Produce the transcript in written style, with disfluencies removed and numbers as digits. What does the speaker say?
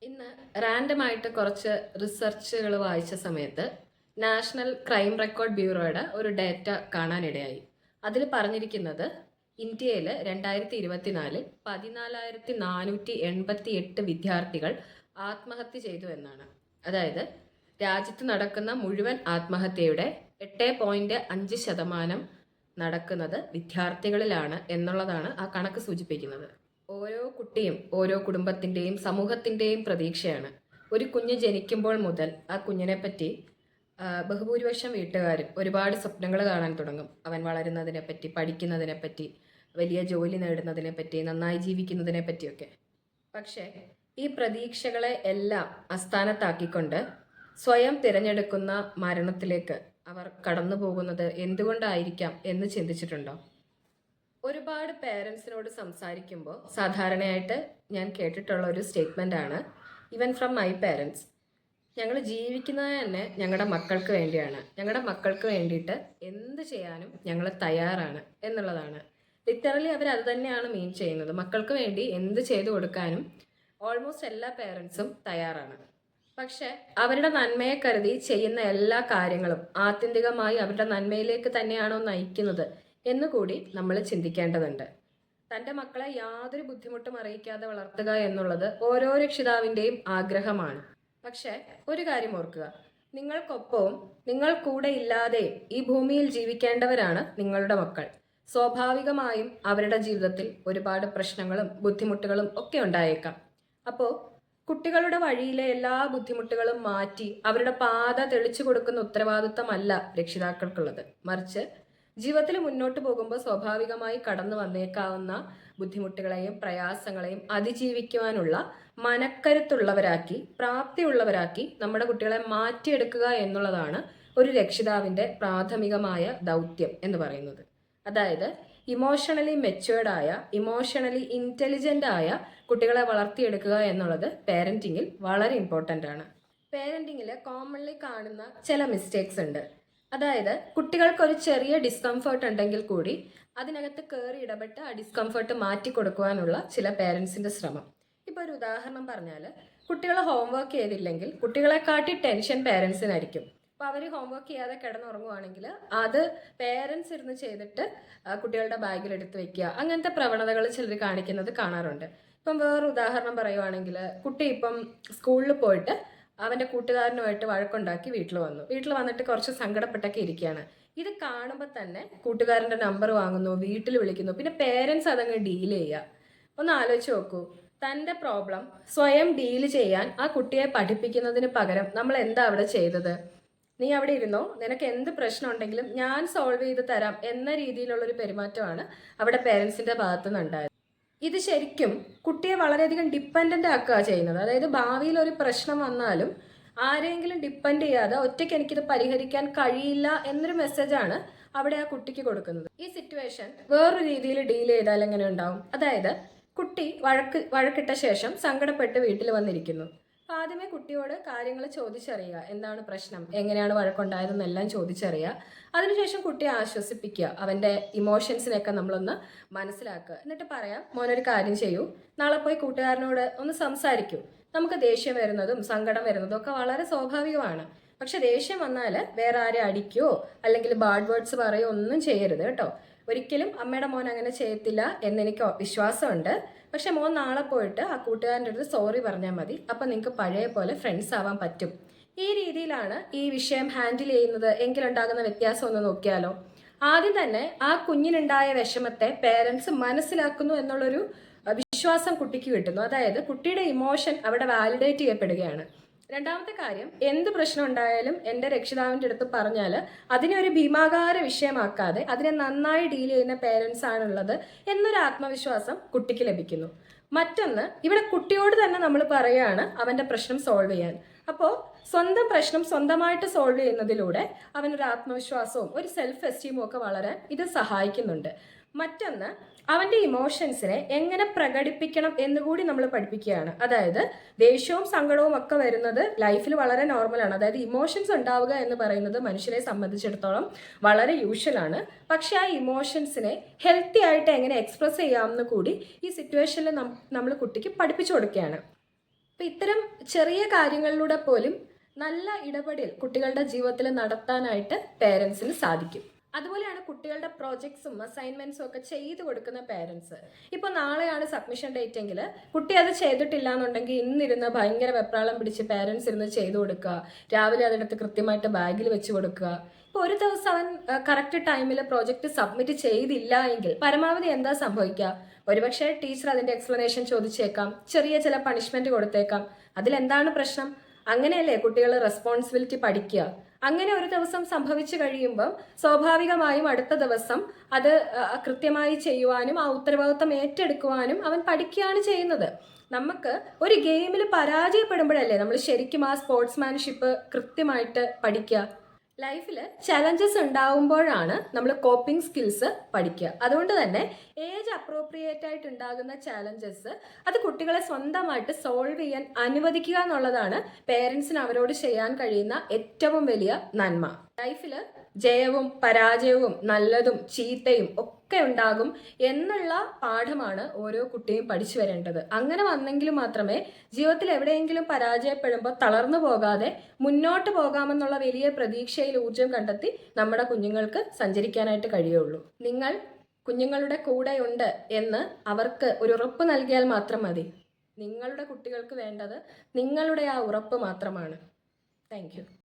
ഇന്ന് റാൻഡമായിട്ട് കുറച്ച് റിസർച്ചുകൾ വായിച്ച സമയത്ത് നാഷണൽ ക്രൈം റെക്കോർഡ് ബ്യൂറോയുടെ ഒരു ഡേറ്റ കാണാനിടയായി. അതിൽ പറഞ്ഞിരിക്കുന്നത് ഇന്ത്യയിൽ 2024 14,488 വിദ്യാർത്ഥികൾ ആത്മഹത്യ ചെയ്തു എന്നാണ്. അതായത് രാജ്യത്ത് നടക്കുന്ന മുഴുവൻ ആത്മഹത്യയുടെ 8.5% നടക്കുന്നത് വിദ്യാർത്ഥികളിലാണ് എന്നുള്ളതാണ് ആ കണക്ക് സൂചിപ്പിക്കുന്നത്. ഓരോ കുട്ടിയും ഓരോ കുടുംബത്തിൻ്റെയും സമൂഹത്തിൻ്റെയും പ്രതീക്ഷയാണ്. ഒരു കുഞ്ഞ് ജനിക്കുമ്പോൾ മുതൽ ആ കുഞ്ഞിനെ പറ്റി ബഹുഭൂരിപക്ഷം വീട്ടുകാരും ഒരുപാട് സ്വപ്നങ്ങൾ കാണാൻ തുടങ്ങും. അവൻ വളരുന്നതിനെ പറ്റി, പഠിക്കുന്നതിനെ പറ്റി, വലിയ ജോലി നേടുന്നതിനെ പറ്റി, നന്നായി ജീവിക്കുന്നതിനെ പറ്റിയൊക്കെ. പക്ഷേ ഈ പ്രതീക്ഷകളെ എല്ലാം അസ്ഥാനത്താക്കിക്കൊണ്ട് സ്വയം തിരഞ്ഞെടുക്കുന്ന മരണത്തിലേക്ക് അവർ കടന്നു പോകുന്നത് എന്തുകൊണ്ടായിരിക്കാം എന്ന് ചിന്തിച്ചിട്ടുണ്ടോ? ഒരുപാട് പേരൻസിനോട് സംസാരിക്കുമ്പോൾ സാധാരണയായിട്ട് ഞാൻ കേട്ടിട്ടുള്ള ഒരു സ്റ്റേറ്റ്മെൻ്റ് ആണ്, ഈവൻ ഫ്രം മൈ പേരൻസ്, ഞങ്ങൾ ജീവിക്കുന്നത് തന്നെ ഞങ്ങളുടെ മക്കൾക്ക് വേണ്ടിയാണ്, ഞങ്ങളുടെ മക്കൾക്ക് വേണ്ടിയിട്ട് എന്ത് ചെയ്യാനും ഞങ്ങൾ തയ്യാറാണ് എന്നുള്ളതാണ്. ലിറ്ററലി അവർ അത് തന്നെയാണ് മീൻ ചെയ്യുന്നത്. മക്കൾക്ക് വേണ്ടി എന്ത് ചെയ്തു കൊടുക്കാനും ഓൾമോസ്റ്റ് എല്ലാ പേരൻസും തയ്യാറാണ്. പക്ഷെ അവരുടെ നന്മയെ കരുതി ചെയ്യുന്ന എല്ലാ കാര്യങ്ങളും ആത്യന്തികമായി അവരുടെ നന്മയിലേക്ക് തന്നെയാണോ നയിക്കുന്നത് എന്നുകൂടി നമ്മൾ ചിന്തിക്കേണ്ടതുണ്ട്. തൻ്റെ മക്കളെ യാതൊരു ബുദ്ധിമുട്ടും അറിയിക്കാതെ വളർത്തുക എന്നുള്ളത് ഓരോ രക്ഷിതാവിൻ്റെയും ആഗ്രഹമാണ്. പക്ഷേ ഒരു കാര്യം ഓർക്കുക, നിങ്ങൾക്കൊപ്പവും നിങ്ങൾ കൂടെ ഇല്ലാതെയും ഈ ഭൂമിയിൽ ജീവിക്കേണ്ടവരാണ് നിങ്ങളുടെ മക്കൾ. സ്വാഭാവികമായും അവരുടെ ജീവിതത്തിൽ ഒരുപാട് പ്രശ്നങ്ങളും ബുദ്ധിമുട്ടുകളും ഒക്കെ ഉണ്ടായേക്കാം. അപ്പോൾ കുട്ടികളുടെ വഴിയിലെ എല്ലാ ബുദ്ധിമുട്ടുകളും മാറ്റി അവരുടെ പാത തെളിച്ചു കൊടുക്കുന്ന ഉത്തരവാദിത്തമല്ല രക്ഷിതാക്കൾക്കുള്ളത്. മറിച്ച് ജീവിതത്തിൽ മുന്നോട്ട് പോകുമ്പോൾ സ്വാഭാവികമായി കടന്നു വന്നേക്കാവുന്ന ബുദ്ധിമുട്ടുകളെയും പ്രയാസങ്ങളെയും അതിജീവിക്കുവാനുള്ള മനക്കരുത്തുള്ളവരാക്കി, പ്രാപ്തിയുള്ളവരാക്കി നമ്മുടെ കുട്ടികളെ മാറ്റിയെടുക്കുക എന്നുള്ളതാണ് ഒരു രക്ഷിതാവിൻ്റെ പ്രാഥമികമായ ദൗത്യം എന്ന് പറയുന്നത്. അതായത് ഇമോഷണലി മെച്വേർഡായ, ഇമോഷണലി ഇൻ്റലിജൻ്റ് ആയ കുട്ടികളെ വളർത്തിയെടുക്കുക എന്നുള്ളത് പേരൻറ്റിങ്ങിൽ വളരെ ഇമ്പോർട്ടൻ്റ് ആണ്. പേരൻറ്റിങ്ങിൽ കോമൺലി കാണുന്ന ചില മിസ്റ്റേക്സ് ഉണ്ട്. അതായത് കുട്ടികൾക്കൊരു ചെറിയ ഡിസ്കംഫേർട്ട് ഉണ്ടെങ്കിൽ കൂടി അതിനകത്ത് കയറി ഇടപെട്ട് ആ ഡിസ്കംഫേർട്ട് മാറ്റി കൊടുക്കുവാനുള്ള ചില പേരൻസിൻ്റെ ശ്രമം. ഇപ്പോൾ ഒരു ഉദാഹരണം പറഞ്ഞാൽ, കുട്ടികൾ ഹോംവർക്ക് ചെയ്തില്ലെങ്കിൽ കുട്ടികളെക്കാട്ടി ടെൻഷൻ പേരൻസിനായിരിക്കും. അപ്പോൾ അവർ ഹോംവർക്ക് ചെയ്യാതെ കിടന്നുറങ്ങുവാണെങ്കിൽ അത് പേരൻസ് ഇരുന്ന് ചെയ്തിട്ട് കുട്ടികളുടെ ബാഗിൽ എടുത്ത് വെക്കുക, അങ്ങനത്തെ പ്രവണതകൾ ചിലർ കാണിക്കുന്നത് കാണാറുണ്ട്. ഇപ്പം വേറൊരു ഉദാഹരണം പറയുവാണെങ്കിൽ, കുട്ടി ഇപ്പം സ്കൂളിൽ പോയിട്ട് അവൻ്റെ കൂട്ടുകാരനുമായിട്ട് വഴക്കുണ്ടാക്കി വീട്ടിൽ വന്നിട്ട് കുറച്ച് സങ്കടപ്പെട്ടൊക്കെ ഇരിക്കുകയാണ്. ഇത് കാണുമ്പോൾ തന്നെ കൂട്ടുകാരൻ്റെ നമ്പർ വാങ്ങുന്നു, വീട്ടിൽ വിളിക്കുന്നു, പിന്നെ പേരൻസ് അതങ്ങ് ഡീൽ ചെയ്യുക. ഒന്ന് ആലോചിച്ച് നോക്കൂ, തൻ്റെ പ്രോബ്ലം സ്വയം ഡീൽ ചെയ്യാൻ ആ കുട്ടിയെ പഠിപ്പിക്കുന്നതിന് പകരം നമ്മൾ എന്താ അവിടെ ചെയ്തത്? നീ അവിടെ ഇരുന്നോ, നിനക്ക് എന്ത് പ്രശ്നം ഉണ്ടെങ്കിലും ഞാൻ സോൾവ് ചെയ്ത് തരാം എന്ന രീതിയിലുള്ളൊരു പെരുമാറ്റമാണ് അവിടെ പേരൻസിൻ്റെ ഭാഗത്തുനിന്ന് ഉണ്ടായത്. ഇത് ശരിക്കും കുട്ടിയെ വളരെയധികം ഡിപ്പെൻഡൻ്റ് ആക്കുക ചെയ്യുന്നത്. അതായത് ഭാവിയിൽ ഒരു പ്രശ്നം വന്നാലും ആരെങ്കിലും ഡിപ്പെൻഡ് ചെയ്യാതെ ഒറ്റയ്ക്ക് എനിക്കിത് പരിഹരിക്കാൻ കഴിയില്ല എന്നൊരു മെസ്സേജാണ് അവിടെ ആ കുട്ടിക്ക് കൊടുക്കുന്നത്. ഈ സിറ്റുവേഷൻ വേറൊരു രീതിയിൽ ഡീൽ ചെയ്താൽ എങ്ങനെ ഉണ്ടാവും? അതായത് കുട്ടി വഴക്കിട്ട ശേഷം സങ്കടപ്പെട്ട് വീട്ടിൽ വന്നിരിക്കുന്നു. അപ്പോൾ ആദ്യമേ കുട്ടിയോട് കാര്യങ്ങൾ ചോദിച്ചറിയുക, എന്താണ് പ്രശ്നം, എങ്ങനെയാണ് വഴക്കുണ്ടായതെന്നെല്ലാം ചോദിച്ചറിയുക. അതിനുശേഷം കുട്ടിയെ ആശ്വസിപ്പിക്കുക, അവൻ്റെ ഇമോഷൻസിനെയൊക്കെ നമ്മളൊന്ന് മനസ്സിലാക്കുക. എന്നിട്ട് പറയാം, മോനൊരു കാര്യം ചെയ്യൂ, നാളെ പോയി കൂട്ടുകാരനോട് ഒന്ന് സംസാരിക്കൂ. നമുക്ക് ദേഷ്യം വരുന്നതും സങ്കടം വരുന്നതും ഒക്കെ വളരെ സ്വാഭാവികമാണ്. പക്ഷെ ദേഷ്യം വന്നാൽ വേറെ ആരെ അടിക്കുകയോ അല്ലെങ്കിൽ ബാഡ് വേർഡ്സ് പറയുകയോ ഒന്നും ചെയ്യരുത് കേട്ടോ. ഒരിക്കലും അമ്മയുടെ മോൻ അങ്ങനെ ചെയ്യത്തില്ല എന്നെനിക്ക് വിശ്വാസമുണ്ട്. പക്ഷെ മോൻ നാളെ പോയിട്ട് ആ കൂട്ടുകാരൻ്റെ അടുത്ത് സോറി പറഞ്ഞാൽ മതി, അപ്പം നിങ്ങൾക്ക് പഴയ പോലെ ഫ്രണ്ട്സ് ആവാൻ പറ്റും. ഈ രീതിയിലാണ് ഈ വിഷയം ഹാൻഡിൽ ചെയ്യുന്നത് എങ്കിലുണ്ടാകുന്ന വ്യത്യാസം ഒന്ന് നോക്കിയാലോ. ആദ്യം തന്നെ ആ കുഞ്ഞിനുണ്ടായ വിഷമത്തെ പേരൻസ് മനസ്സിലാക്കുന്നു എന്നുള്ളൊരു വിശ്വാസം കുട്ടിക്ക് കിട്ടുന്നു. അതായത് കുട്ടിയുടെ ഇമോഷൻ അവിടെ വാലിഡേറ്റ് ചെയ്യപ്പെടുകയാണ്. രണ്ടാമത്തെ കാര്യം, എന്ത് പ്രശ്നം ഉണ്ടായാലും എൻ്റെ രക്ഷിതാവിൻ്റെ അടുത്ത് പറഞ്ഞാൽ അതിനെ ഒരു ഭീമാകാര വിഷയമാക്കാതെ അതിനെ നന്നായി ഡീൽ ചെയ്യുന്ന പേരൻസ് ആണുള്ളത് എന്നൊരു ആത്മവിശ്വാസം കുട്ടിക്ക് ലഭിക്കുന്നു. മറ്റൊന്ന്, ഇവിടെ കുട്ടിയോട് തന്നെ നമ്മൾ പറയുകയാണ് അവൻ്റെ പ്രശ്നം സോൾവ് ചെയ്യാൻ. അപ്പോൾ സ്വന്തം പ്രശ്നം സ്വന്തമായിട്ട് സോൾവ് ചെയ്യുന്നതിലൂടെ അവനൊരു ആത്മവിശ്വാസവും ഒരു സെൽഫ് എസ്റ്റീമും ഒക്കെ വളരാൻ ഇത് സഹായിക്കുന്നുണ്ട്. മറ്റൊന്ന്, അവൻ്റെ ഇമോഷൻസിനെ എങ്ങനെ പ്രകടിപ്പിക്കണം എന്നുകൂടി നമ്മൾ പഠിപ്പിക്കുകയാണ്. അതായത് ദേഷ്യവും സങ്കടവും ഒക്കെ വരുന്നത് ലൈഫിൽ വളരെ നോർമലാണ്. അതായത് ഇമോഷൻസ് ഉണ്ടാവുക എന്ന് പറയുന്നത് മനുഷ്യരെ സംബന്ധിച്ചിടത്തോളം വളരെ യൂഷ്വലാണ്. പക്ഷേ ആ ഇമോഷൻസിനെ ഹെൽത്തി ആയിട്ട് എങ്ങനെ എക്സ്പ്രസ് ചെയ്യാമെന്ന് കൂടി ഈ സിറ്റുവേഷനിൽ നമ്മൾ കുട്ടിക്ക് പഠിപ്പിച്ചു കൊടുക്കുകയാണ്. അപ്പം ഇത്തരം ചെറിയ കാര്യങ്ങളിലൂടെ പോലും നല്ല ഇടപെടൽ കുട്ടികളുടെ ജീവിതത്തിൽ നടത്താനായിട്ട് പേരൻസിന് സാധിക്കും. അതുപോലെയാണ് കുട്ടികളുടെ പ്രോജക്ട്സും അസൈൻമെന്റ്സും ഒക്കെ ചെയ്തു കൊടുക്കുന്ന പേരൻസ്. ഇപ്പോൾ നാളെയാണ് സബ്മിഷൻ ഡേറ്റ് എങ്കിൽ കുട്ടി അത് ചെയ്തിട്ടില്ല എന്നുണ്ടെങ്കിൽ ഇന്നിരുന്ന് ഭയങ്കര വെപ്രാളം പിടിച്ച് പേരൻസ് ഇരുന്ന് ചെയ്തു കൊടുക്കുക, രാവിലെ അതെടുത്ത് കൃത്യമായിട്ട് ബാഗിൽ വെച്ച് കൊടുക്കുക. ഇപ്പോൾ ഒരു ദിവസം അവൻ കറക്റ്റ് ടൈമിൽ പ്രോജക്റ്റ് സബ്മിറ്റ് ചെയ്തില്ല എങ്കിൽ പരമാവധി എന്താ സംഭവിക്കുക? ഒരുപക്ഷെ ടീച്ചർ അതിൻ്റെ എക്സ്പ്ലനേഷൻ ചോദിച്ചേക്കാം, ചെറിയ ചില പണിഷ്മെന്റ് കൊടുത്തേക്കാം. അതിലെന്താണ് പ്രശ്നം? അങ്ങനെയല്ലേ കുട്ടികൾ റെസ്പോൺസിബിലിറ്റി പഠിക്കുക. അങ്ങനെ ഒരു ദിവസം സംഭവിച്ചു കഴിയുമ്പം സ്വാഭാവികമായും അടുത്ത ദിവസം അത് കൃത്യമായി ചെയ്യുവാനും ആ ഉത്തരവാദിത്വം ഏറ്റെടുക്കുവാനും അവൻ പഠിക്കുകയാണ് ചെയ്യുന്നത്. നമുക്ക് ഒരു ഗെയിമിൽ പരാജയപ്പെടുമ്പോഴല്ലേ നമ്മൾ ശരിക്കും ആ സ്പോർട്സ്മാൻഷിപ്പ് കൃത്യമായിട്ട് പഠിക്കുക. ലൈഫിൽ ചലഞ്ചസ് ഉണ്ടാവുമ്പോഴാണ് നമ്മൾ കോപ്പിംഗ് സ്കിൽസ് പഠിക്കുക. അതുകൊണ്ട് തന്നെ ഏജ് അപ്രോപ്രിയേറ്റ് ആയിട്ട് ഉണ്ടാകുന്ന ചാലഞ്ചസ് അത് കുട്ടികളെ സ്വന്തമായിട്ട് സോൾവ് ചെയ്യാൻ അനുവദിക്കുക എന്നുള്ളതാണ് പേരൻസിന് അവരോട് ചെയ്യാൻ കഴിയുന്ന ഏറ്റവും വലിയ നന്മ. ലൈഫിൽ ജയവും പരാജയവും നല്ലതും ചീത്തയും ഒക്കെ ഉണ്ടാകും എന്നുള്ള പാഠമാണ് ഓരോ കുട്ടിയും പഠിച്ചു വരേണ്ടത്. അങ്ങനെ വന്നെങ്കിൽ മാത്രമേ ജീവിതത്തിൽ എവിടെയെങ്കിലും പരാജയപ്പെടുമ്പോൾ തളർന്നു പോകാതെ മുന്നോട്ട് പോകാമെന്നുള്ള വലിയ പ്രതീക്ഷയിൽ ഊർജം കണ്ടെത്തി നമ്മുടെ കുഞ്ഞുങ്ങൾക്ക് സഞ്ചരിക്കാനായിട്ട് കഴിയുള്ളൂ. നിങ്ങൾ കുഞ്ഞുങ്ങളുടെ കൂടെയുണ്ട് എന്ന് അവർക്ക് ഒരു ഉറപ്പ് നൽകിയാൽ മാത്രം മതി. നിങ്ങളുടെ കുട്ടികൾക്ക് വേണ്ടത് നിങ്ങളുടെ ആ ഉറപ്പ് മാത്രമാണ്. Thank you.